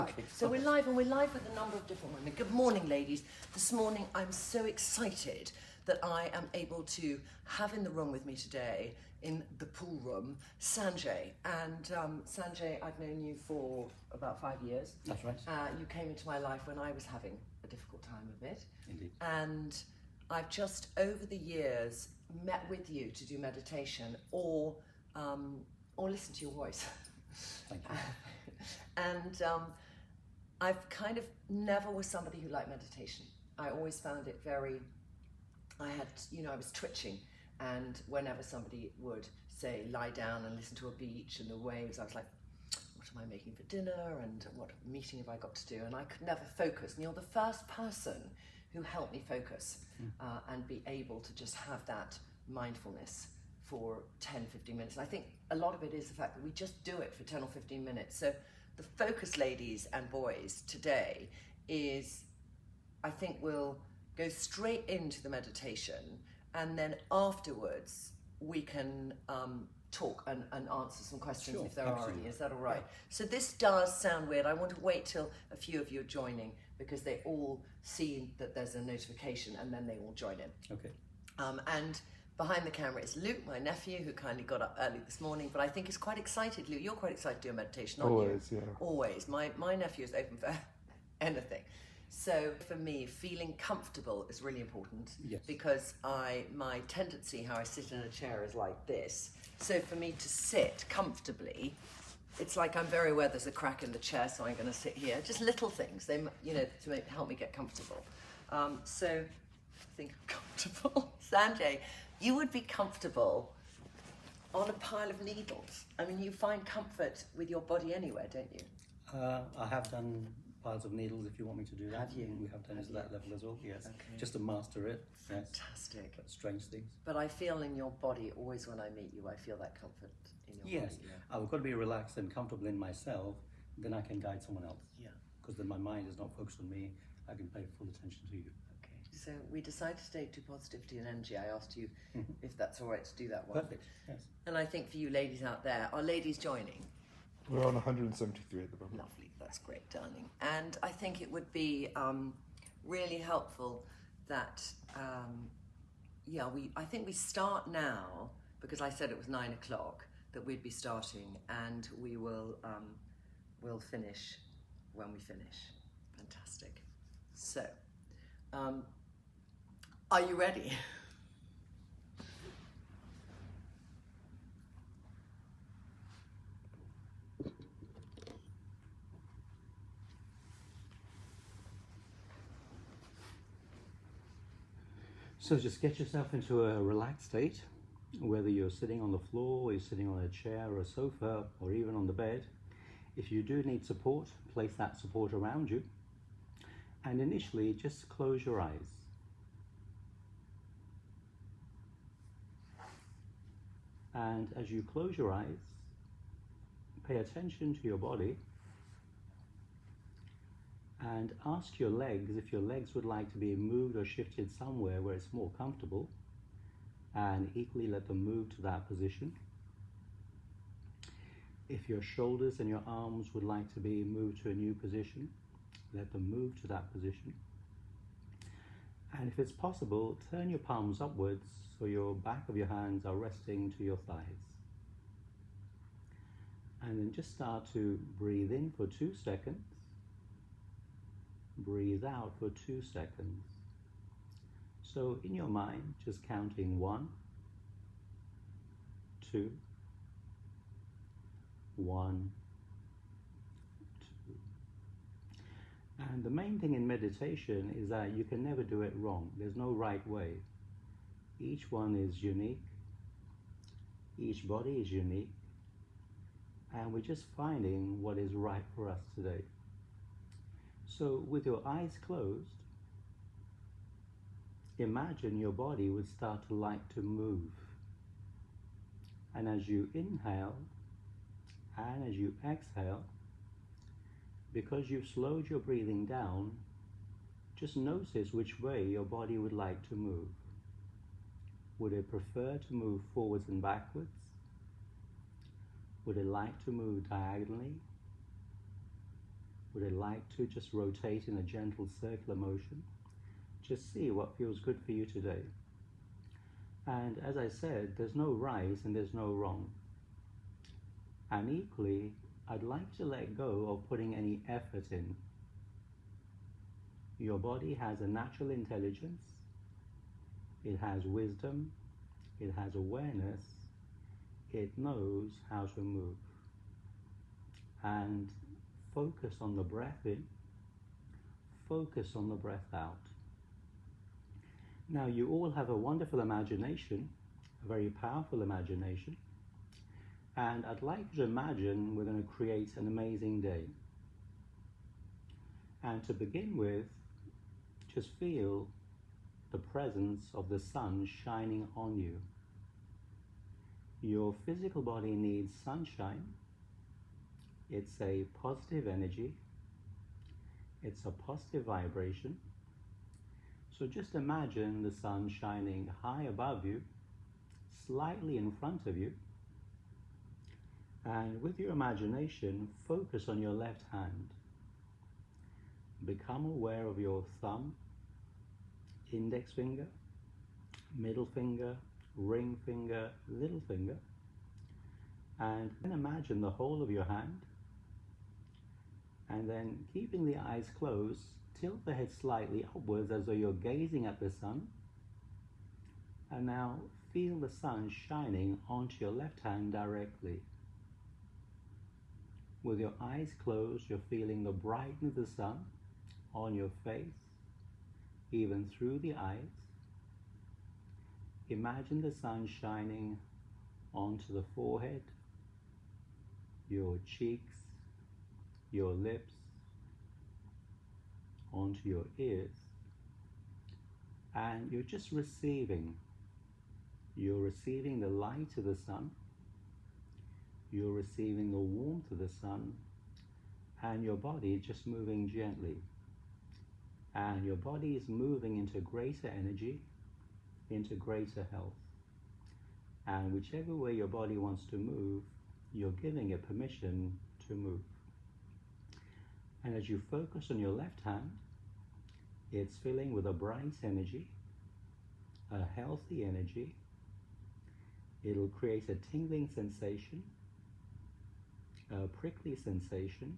Okay. So we're live, and we're live with a number of different women. Good morning, ladies. This morning I'm so excited that I am able to have in the room with me today, in the pool room, Sanjai. And Sanjai, I've known you for about 5 years. That's right. You came into my life when I was having a difficult time of it. Indeed. And I've just, over the years, met with you to do meditation or listen to your voice. Thank you. And I've kind of never was somebody who liked meditation. I always found it very, I was twitching, and whenever somebody would say lie down and listen to a beach and the waves, I was like, what am I making for dinner, and what meeting have I got to do? And I could never focus. And you're the first person who helped me focus and be able to just have that mindfulness for 10, 15 minutes. And I think a lot of it is the fact that we just do it for 10 or 15 minutes. So the focus, ladies and boys, today is, I think we'll go straight into the meditation, and then afterwards we can talk and answer some questions if there are any. Is that all right? Yeah. So this does sound weird. I want to wait till a few of you are joining, because they all see that there's a notification, and then they all join in. Okay. And behind the camera is Luke, my nephew, who kindly got up early this morning, but I think is quite excited. Luke, you're quite excited to do a meditation, aren't you? Always, yeah. Always. My nephew is open for anything. So for me, feeling comfortable is really important. Yes. Because my tendency, how I sit in a chair, is like this. So for me to sit comfortably, it's like I'm very aware there's a crack in the chair, so I'm going to sit here. Just little things, to help me get comfortable. So I think I'm comfortable. Sanjai, you would be comfortable on a pile of needles. I mean, you find comfort with your body anywhere, don't you? I have done piles of needles, if you want me to do that. Have you? We have done it to that level as well, yes. Okay. Just to master it. Fantastic. Yes. But strange things. But I feel in your body, always when I meet you, I feel that comfort in your Yes. body. Yes, I've got to be relaxed and comfortable in myself, then I can guide someone else. Yeah. Because then my mind is not focused on me, I can pay full attention to you. Okay. So we decided today to do positivity and energy. I asked you if that's all right to do that one. Perfect, yes. And I think for you ladies out there, are ladies joining? We're on 173 at the moment. Lovely, that's great, darling. And I think it would be really helpful that, I think we start now, because I said it was 9 o'clock, that we'd be starting, and we will we'll finish when we finish. Fantastic. So, are you ready? So just get yourself into a relaxed state, whether you're sitting on the floor, or you're sitting on a chair or a sofa, or even on the bed. If you do need support, place that support around you. And initially, just close your eyes. And as you close your eyes, pay attention to your body and ask your legs if your legs would like to be moved or shifted somewhere where it's more comfortable, and equally let them move to that position. If your shoulders and your arms would like to be moved to a new position, let them move to that position. And if it's possible, turn your palms upwards so your back of your hands are resting to your thighs. And then just start to breathe in for 2 seconds. Breathe out for 2 seconds. So in your mind, just counting 1, 2, 1, 2. And the main thing in meditation is that you can never do it wrong. There's no right way. Each one is unique. Each body is unique. And we're just finding what is right for us today. So with your eyes closed, imagine your body would start to like to move. And as you inhale and as you exhale, because you've slowed your breathing down, just notice which way your body would like to move. Would it prefer to move forwards and backwards? Would it like to move diagonally? Would it like to just rotate in a gentle circular motion? Just see what feels good for you today. And as I said, there's no right and there's no wrong. And equally, I'd like to let go of putting any effort in. Your body has a natural intelligence, it has wisdom, it has awareness, it knows how to move. And focus on the breath in, focus on the breath out. Now, you all have a wonderful imagination, a very powerful imagination, and I'd like you to imagine we're going to create an amazing day. And to begin with, just feel the presence of the sun shining on you. Your physical body needs sunshine. It's a positive energy. It's a positive vibration. So just imagine the sun shining high above you, slightly in front of you, and with your imagination, focus on your left hand. Become aware of your thumb, index finger, middle finger, ring finger, little finger, and then imagine the whole of your hand, and then keeping the eyes closed, tilt the head slightly upwards as though you're gazing at the sun, and now feel the sun shining onto your left hand directly. With your eyes closed, you're feeling the brightness of the sun on your face, even through the eyes. Imagine the sun shining onto the forehead, your cheeks, your lips, onto your ears, and you're just receiving. You're receiving the light of the sun, you're receiving the warmth of the sun, and your body is just moving gently. And your body is moving into greater energy, into greater health. And whichever way your body wants to move, you're giving it permission to move. And as you focus on your left hand, it's filling with a bright energy, a healthy energy. It'll create a tingling sensation, a prickly sensation,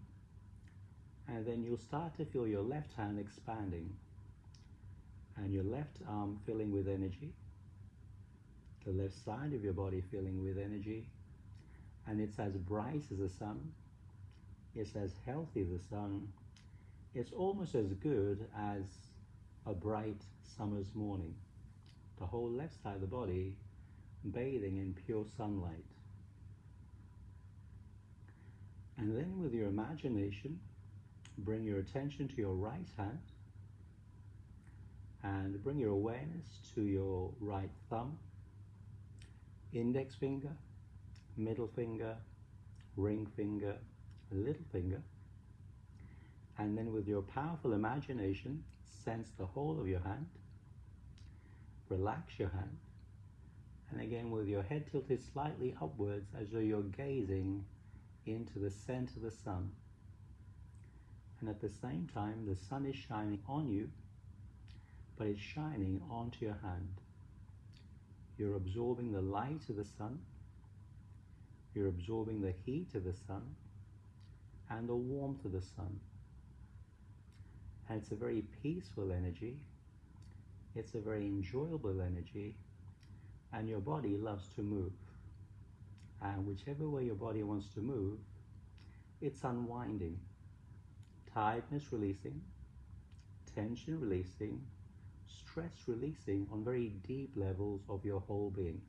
and then you'll start to feel your left hand expanding and your left arm filling with energy, the left side of your body filling with energy, and it's as bright as the sun, it's as healthy as the sun, it's almost as good as a bright summer's morning. The whole left side of the body bathing in pure sunlight. And then with your imagination, bring your attention to your right hand and bring your awareness to your right thumb, index finger, middle finger, ring finger, little finger, and then with your powerful imagination, sense the whole of your hand, relax your hand, and again with your head tilted slightly upwards as though you're gazing into the center of the sun. And at the same time, the sun is shining on you, but it's shining onto your hand. You're absorbing the light of the sun, you're absorbing the heat of the sun, and the warmth of the sun. And it's a very peaceful energy, it's a very enjoyable energy, and your body loves to move. And whichever way your body wants to move, it's unwinding. Tiredness releasing, tension releasing, stress releasing on very deep levels of your whole being.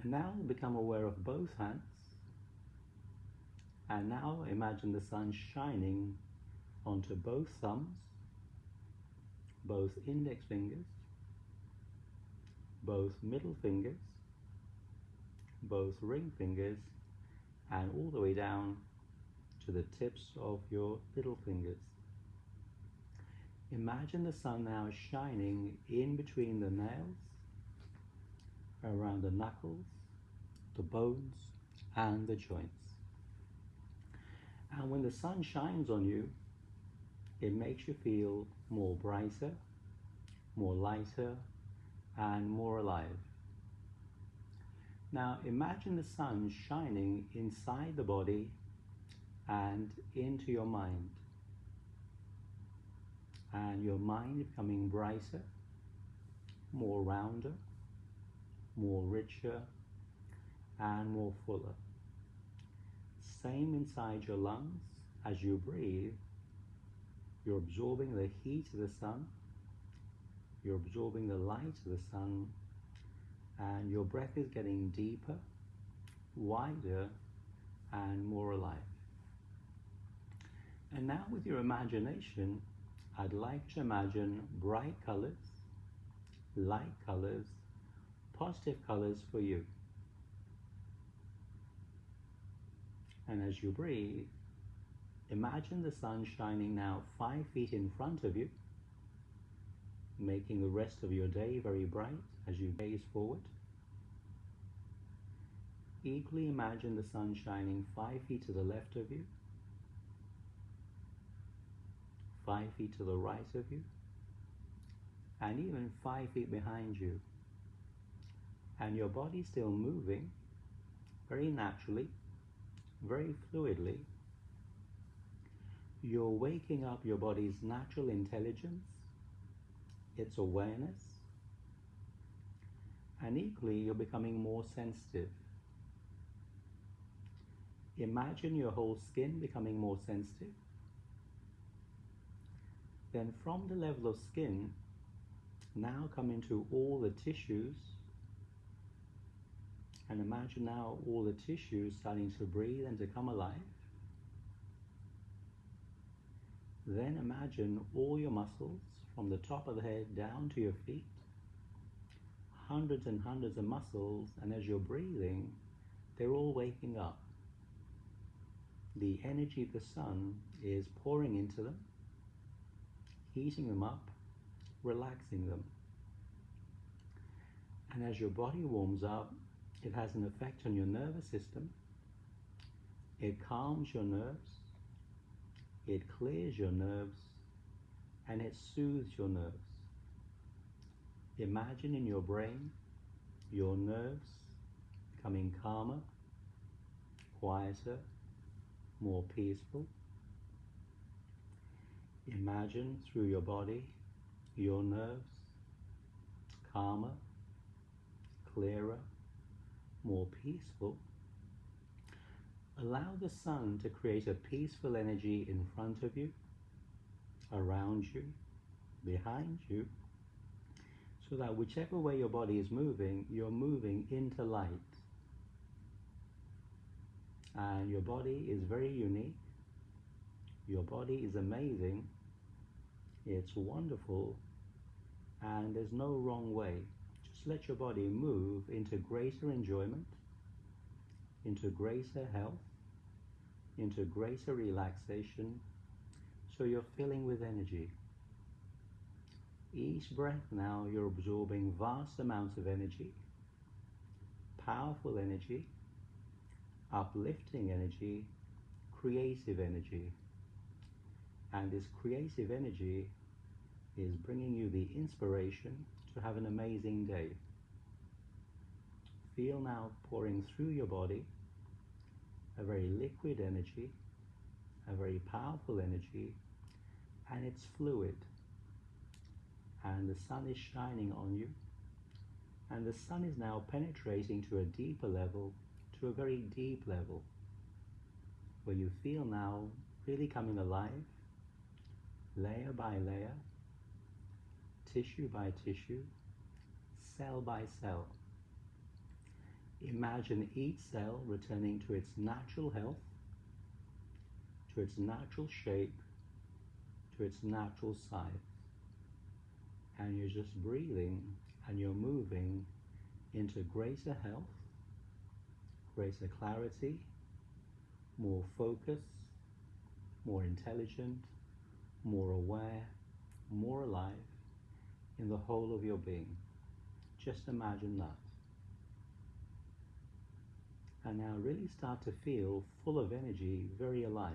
And now become aware of both hands. And now imagine the sun shining onto both thumbs, both index fingers, both middle fingers, both ring fingers, and all the way down to the tips of your little fingers. Imagine the sun now shining in between the nails, around the knuckles, the bones, and the joints. And when the sun shines on you, it makes you feel more brighter, more lighter, and more alive. Now imagine the sun shining inside the body and into your mind. And your mind becoming brighter, more rounder, more richer, and more fuller. Same inside your lungs. As you breathe, you're absorbing the heat of the sun, you're absorbing the light of the sun, and your breath is getting deeper, wider, and more alive. And now with your imagination, I'd like to imagine bright colors, light colors, positive colors for you. And as you breathe, imagine the sun shining now 5 feet in front of you, making the rest of your day very bright as you gaze forward. Equally imagine the sun shining 5 feet to the left of you, 5 feet to the right of you, and even 5 feet behind you. And your body still moving very naturally, very fluidly. You're waking up your body's natural intelligence, its awareness, and equally you're becoming more sensitive. Imagine your whole skin becoming more sensitive. Then from the level of skin, now come into all the tissues, and imagine now all the tissues starting to breathe and to come alive. Then imagine all your muscles from the top of the head down to your feet, hundreds and hundreds of muscles, and as you're breathing, they're all waking up. The energy of the sun is pouring into them, heating them up, relaxing them. And as your body warms up, it has an effect on your nervous system. It calms your nerves, it clears your nerves, and it soothes your nerves. Imagine in your brain, your nerves becoming calmer, quieter, more peaceful. Imagine through your body, your nerves calmer, clearer, more peaceful. Allow the sun to create a peaceful energy in front of you, around you, behind you, so that whichever way your body is moving, you're moving into light. And your body is very unique. Your body is amazing. It's wonderful. And there's no wrong way. Just let your body move into greater enjoyment, into greater health, into greater relaxation, so you're filling with energy. Each breath now you're absorbing vast amounts of energy, powerful energy, uplifting energy, creative energy. And this creative energy is bringing you the inspiration to have an amazing day. Feel now pouring through your body a very liquid energy, a very powerful energy, and it's fluid. And the sun is shining on you, and the sun is now penetrating to a deeper level, to a very deep level, where you feel now really coming alive, layer by layer, tissue by tissue, cell by cell. Imagine each cell returning to its natural health, to its natural shape, to its natural size. And you're just breathing and you're moving into greater health, greater clarity, more focus, more intelligent, more aware, more alive in the whole of your being. Just imagine that. And now really start to feel full of energy, very alive.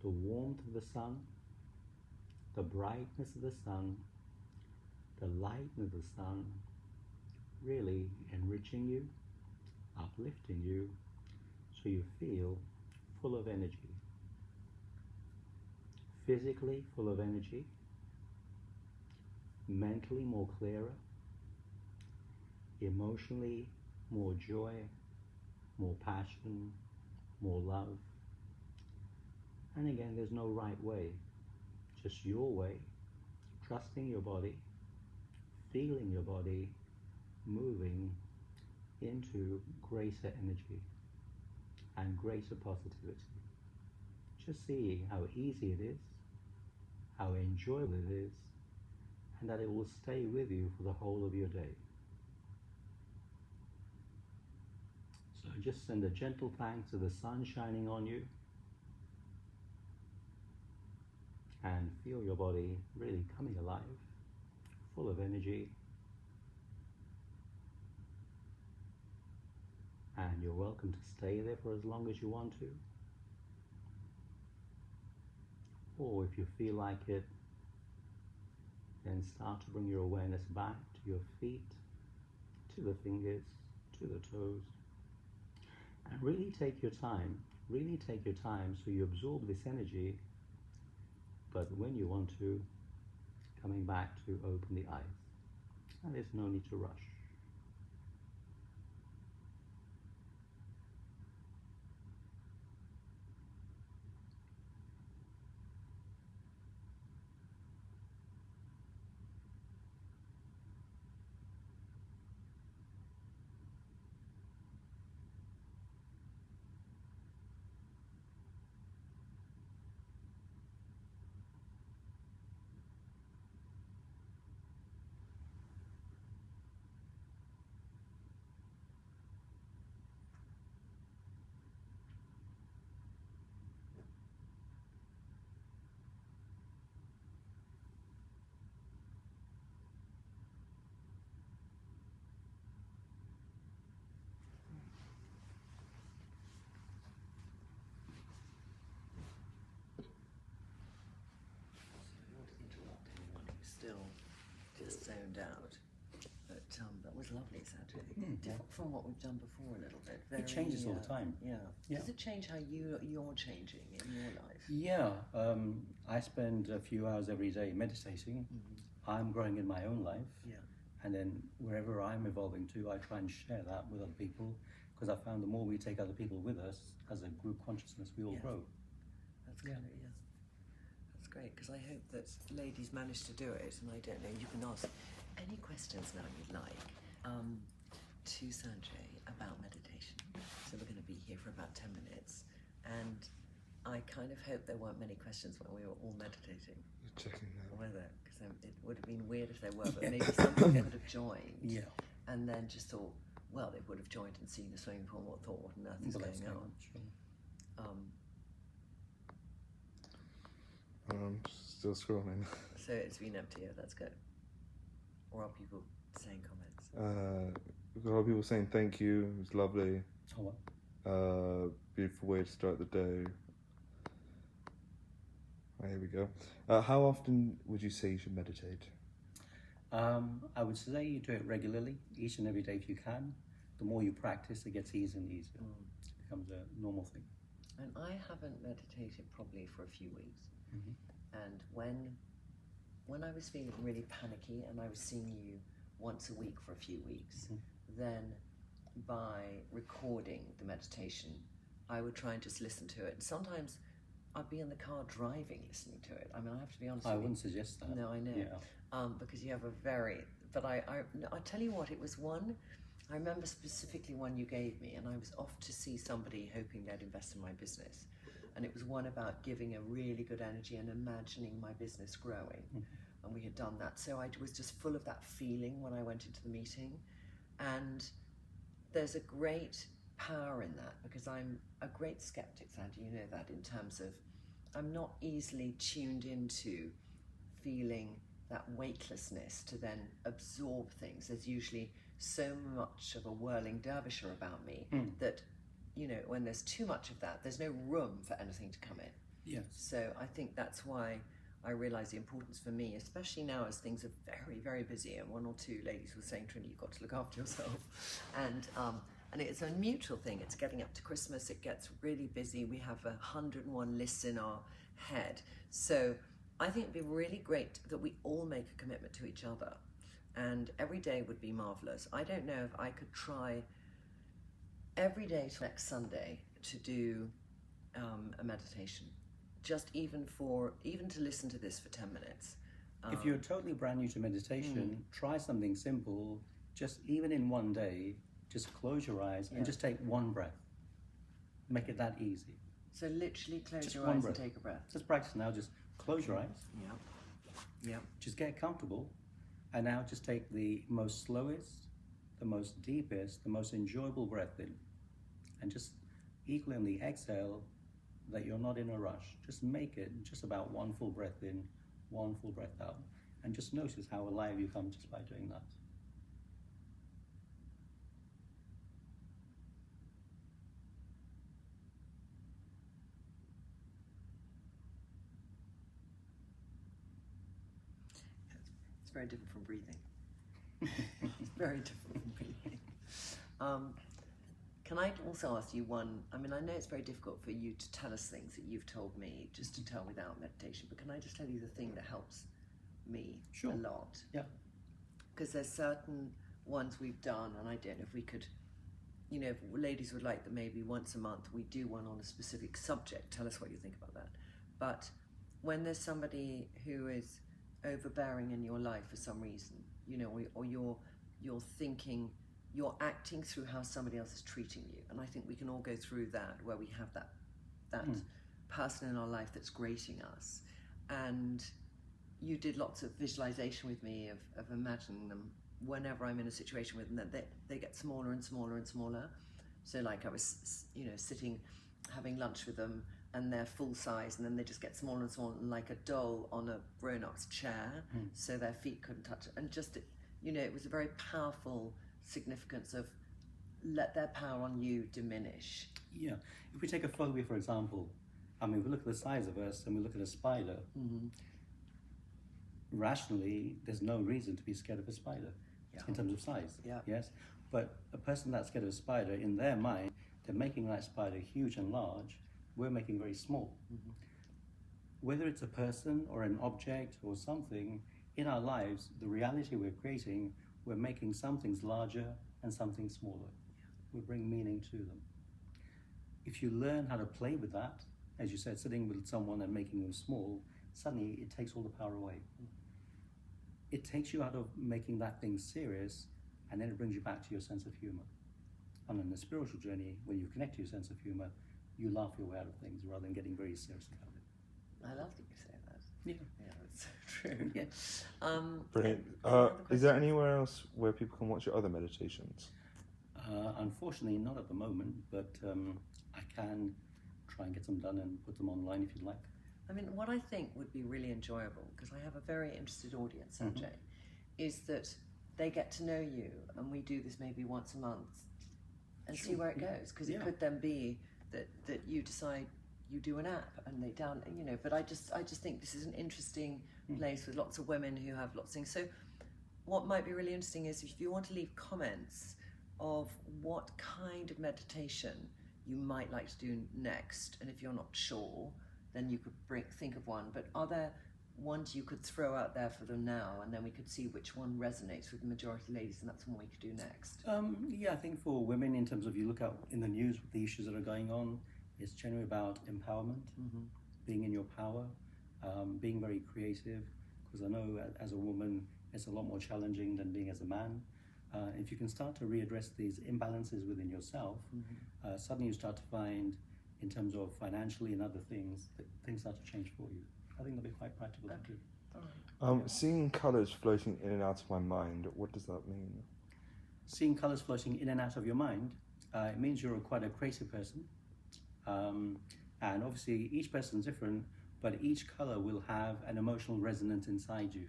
the warmth of the sun, the brightness of the sun, the light of the sun, really enriching you, uplifting you, so you feel full of energy. Physically full of energy, mentally more clearer, emotionally more joy, more passion, more love. And again, there's no right way, just your way, trusting your body, feeling your body, moving into greater energy and greater positivity. Just seeing how easy it is, how enjoyable it is, and that it will stay with you for the whole of your day. So just send a gentle thanks to the sun shining on you, and feel your body really coming alive, full of energy. And you're welcome to stay there for as long as you want to. Or if you feel like it, then start to bring your awareness back to your feet, to the fingers, to the toes. And really take your time so you absorb this energy, but when you want to, coming back to open the eyes. And there's no need to rush. Still just zoned out. But that was lovely, Sanjay. Different from what we've done before a little bit. It changes all the time. Yeah. Yeah. Does it change how you're changing in your life? Yeah, I spend a few hours every day meditating. I'm growing in my own life. Yeah. And then wherever I'm evolving to, I try and share that with other people, because I found the more we take other people with us as a group consciousness, we all grow. That's kind of, That's great, because I hope that ladies manage to do it, and I don't know, you can ask any questions now you'd like to Sanjay about meditation. So we're going to be here for about 10 minutes, and I kind of hope there weren't many questions when we were all meditating. You're checking that. Were there? Because it would have been weird if there were, but maybe some people could have joined. Yeah. And then just thought, well, they would have joined and seen the swimming pool and thought, what on earth is going on? Sure. I'm still scrolling. So it's been empty, that's good. Or are people saying comments? We've got a lot of people saying thank you. It was lovely. Oh, well. Beautiful way to start the day. Here we go. How often would you say you should meditate? I would say you do it regularly, each and every day if you can. The more you practice, it gets easier and easier. It becomes a normal thing. And I haven't meditated probably for a few weeks. And when I was feeling really panicky and I was seeing you once a week for a few weeks, then by recording the meditation, I would try and just listen to it. And sometimes I'd be in the car driving listening to it. I mean, I have to be honest with you. I wouldn't suggest that. No, I know. Yeah. Because you have a very... But I tell you what, it was one... I remember specifically one you gave me, and I was off to see somebody hoping they'd invest in my business. And it was one about giving a really good energy and imagining my business growing. And we had done that. So I was just full of that feeling when I went into the meeting. And there's a great power in that, because I'm a great skeptic, Sandy, you know that, in terms of I'm not easily tuned into feeling that weightlessness to then absorb things. There's usually so much of a whirling dervisher about me that, you know, when there's too much of that, there's no room for anything to come in. Yes. So I think that's why I realise the importance for me, especially now as things are very, very busy. And one or two ladies were saying, Trinny, you've got to look after yourself. And it's a mutual thing. It's getting up to Christmas. It gets really busy. We have 101 lists in our head. So I think it'd be really great that we all make a commitment to each other. And every day would be marvellous. I don't know if I could try every day till next Sunday to do a meditation. Just even to listen to this for 10 minutes. If you're totally brand new to meditation, try something simple. Just even in one day, just close your eyes and just take one breath. Make it that easy. So literally close Just your one eyes breath. and take a breath. Just practice now. Just close your eyes. Yeah. Just get comfortable. And now just take the most slowest, the most deepest, the most enjoyable breath in. And just equally on the exhale that you're not in a rush. Just make it just about one full breath in, one full breath out. And just notice how alive you come just by doing that. It's very different from breathing. It's very different from breathing. Can I also ask you one? I mean, I know it's very difficult for you to tell us things that you've told me just to tell without meditation, but can I just tell you the thing that helps me Sure. a lot? Yeah. Because there's certain ones we've done, and I don't know if we could, if ladies would like that maybe once a month we do one on a specific subject. Tell us what you think about that. But when there's somebody who is overbearing in your life for some reason, or you're thinking, you're acting through how somebody else is treating you, and I think we can all go through that, where we have that person in our life that's grating us. And you did lots of visualization with me of imagining them whenever I'm in a situation with them, that they get smaller and smaller and smaller. So like I was sitting having lunch with them, and they're full size, and then they just get smaller and smaller, like a doll on a grown-up's chair, so their feet couldn't touch it. And just it was a very powerful significance of let their power on you diminish. Yeah. If we take a phobia, for example, I mean, if we look at the size of us and we look at a spider, rationally, there's no reason to be scared of a spider in terms of size. Yeah. Yes. But a person that's scared of a spider, in their mind, they're making that spider huge and large. We're making very small. Whether it's a person or an object or something in our lives, the reality we're creating, we're making some things larger and some things smaller. We bring meaning to them. If you learn how to play with that, as you said, sitting with someone and making them small, suddenly it takes all the power away. It takes you out of making that thing serious, and then it brings you back to your sense of humor. And on the spiritual journey, when you connect to your sense of humor, you laugh your way out of things rather than getting very serious about it. I love that you say that. Yeah. Yeah, that's so true. Yeah. Brilliant. Is there anywhere else where people can watch your other meditations? Unfortunately, not at the moment, but I can try and get them done and put them online if you'd like. I mean, what I think would be really enjoyable, because I have a very interested audience, Sanjay, is that they get to know you, and we do this maybe once a month, and see where it goes. Because it could then be that you decide you do an app, and they But I just think this is an interesting place with lots of women who have lots of things. So, what might be really interesting is if you want to leave comments of what kind of meditation you might like to do next, and if you're not sure, then you could think of one. But are there ones you could throw out there for them now, and then we could see which one resonates with the majority of ladies, and that's one we could do next? Yeah, I think for women, in terms of you look out in the news with the issues that are going on, it's generally about empowerment, being in your power, being very creative, because I know as a woman it's a lot more challenging than being as a man. If you can start to readdress these imbalances within yourself, suddenly you start to find, in terms of financially and other things, that things start to change for you. I think that'll be quite practical to do. Seeing colours floating in and out of my mind, what does that mean? Seeing colours floating in and out of your mind, it means you're quite a creative person. And obviously each person's different, but each colour will have an emotional resonance inside you.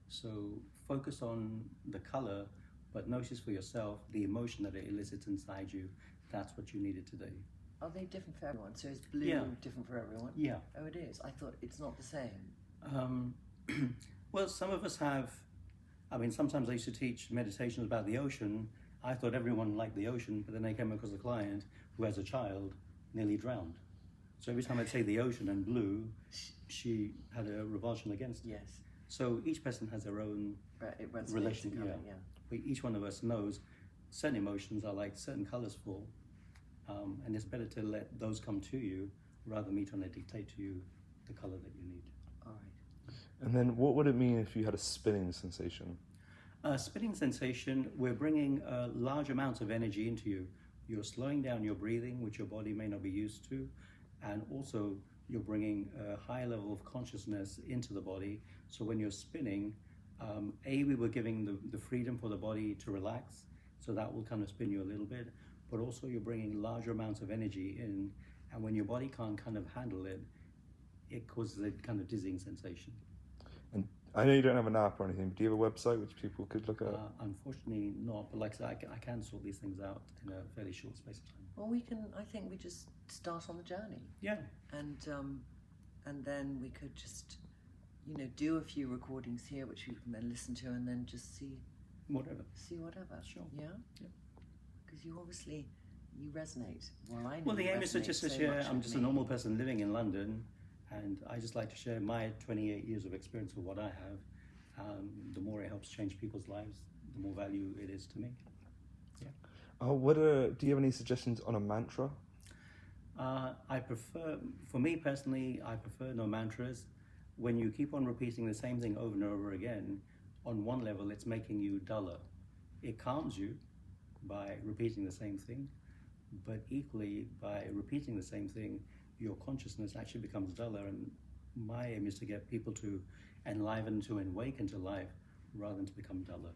So focus on the colour, but notice for yourself the emotion that it elicits inside you. That's what you needed today. Are they different for everyone? So is blue Yeah. different for everyone? Yeah. Oh, it is. I thought it's not the same. Well, some of us have. I mean, sometimes I used to teach meditations about the ocean. I thought everyone liked the ocean, but then I came across a client who, as a child, nearly drowned. So every time I'd say the ocean and blue, she had a revulsion against it. Yes. So each person has their own Right, it resonates. relation. Colour, Yeah. But each one of us knows certain emotions are like certain colours for, and it's better to let those come to you rather than me trying to dictate to you the colour that you need. All right. And then what would it mean if you had a spinning sensation? Spinning sensation, we're bringing large amounts of energy into you. You're slowing down your breathing, which your body may not be used to, and also you're bringing a high level of consciousness into the body. So when you're spinning, we were giving the freedom for the body to relax, so that will kind of spin you a little bit, but also you're bringing larger amounts of energy in, and when your body can't kind of handle it, it causes a kind of dizzying sensation. And I know you don't have an app or anything, but do you have a website which people could look at? Unfortunately not, but like I said, I can sort these things out in a fairly short space of time. Well, I think we just start on the journey. Yeah. And then we could just, do a few recordings here, which we can then listen to, and then just see Whatever. whatever. Sure. Yeah. Yeah. Because you resonate. Well, I know. Well, the you aim is to resonate just to so share. much I'm with just a me. normal person living in London, and I just like to share my 28 years of experience with what I have. The more it helps change people's lives, the more value it is to me. Yeah. Do you have any suggestions on a mantra? For me personally, I prefer no mantras. When you keep on repeating the same thing over and over again, on one level, it's making you duller. It calms you by repeating the same thing, but equally, by repeating the same thing, your consciousness actually becomes duller. And my aim is to get people to enliven, to awaken to life, rather than to become duller.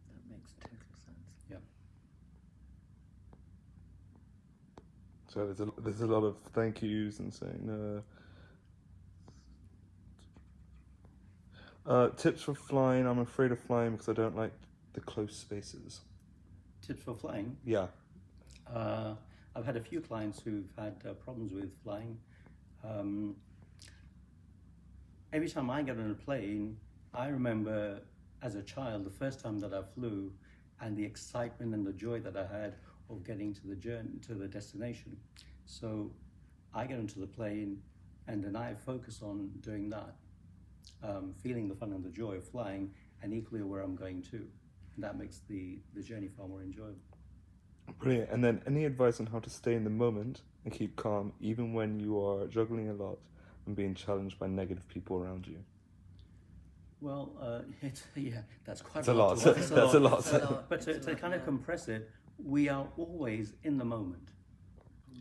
That makes total sense. Yeah. So there's a lot of thank yous and saying. Tips for flying. I'm afraid of flying because I don't like the close spaces. Tips for flying. Yeah. I've had a few clients who've had problems with flying. Every time I get on a plane, I remember as a child the first time that I flew and the excitement and the joy that I had of getting to the journey, to the destination. So I get onto the plane and then I focus on doing that, feeling the fun and the joy of flying, and equally where I'm going to. And that makes the journey far more enjoyable. Brilliant. And then any advice on how to stay in the moment and keep calm even when you are juggling a lot and being challenged by negative people around you? Well, that's quite It's a lot. That's a lot. It's a lot. But It's a to lot, kind of yeah. compress it, we are always in the moment.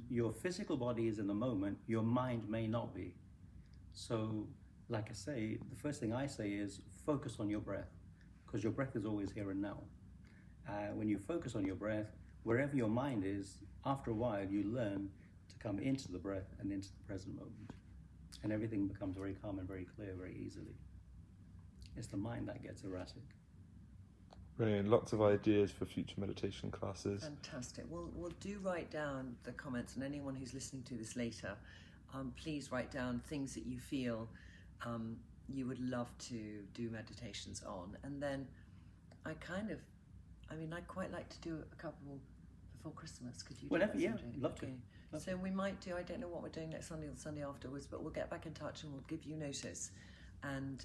Your physical body is in the moment, your mind may not be. So, like I say, the first thing I say is focus on your breath, because your breath is always here and now. When you focus on your breath, wherever your mind is, after a while you learn to come into the breath and into the present moment. And everything becomes very calm and very clear very easily. It's the mind that gets erratic. Brilliant. Lots of ideas for future meditation classes. Fantastic. We'll do write down the comments, and anyone who's listening to this later, please write down things that you feel you would love to do meditations on. And then I'd quite like to do a couple before Christmas. Could you do Whenever, that, yeah, Sanjay? love to. Okay. Love So we might do, I don't know what we're doing next Sunday or the Sunday afterwards, but we'll get back in touch and we'll give you notice. And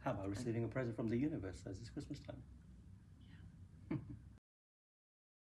How about receiving a present from the universe as it's Christmas time?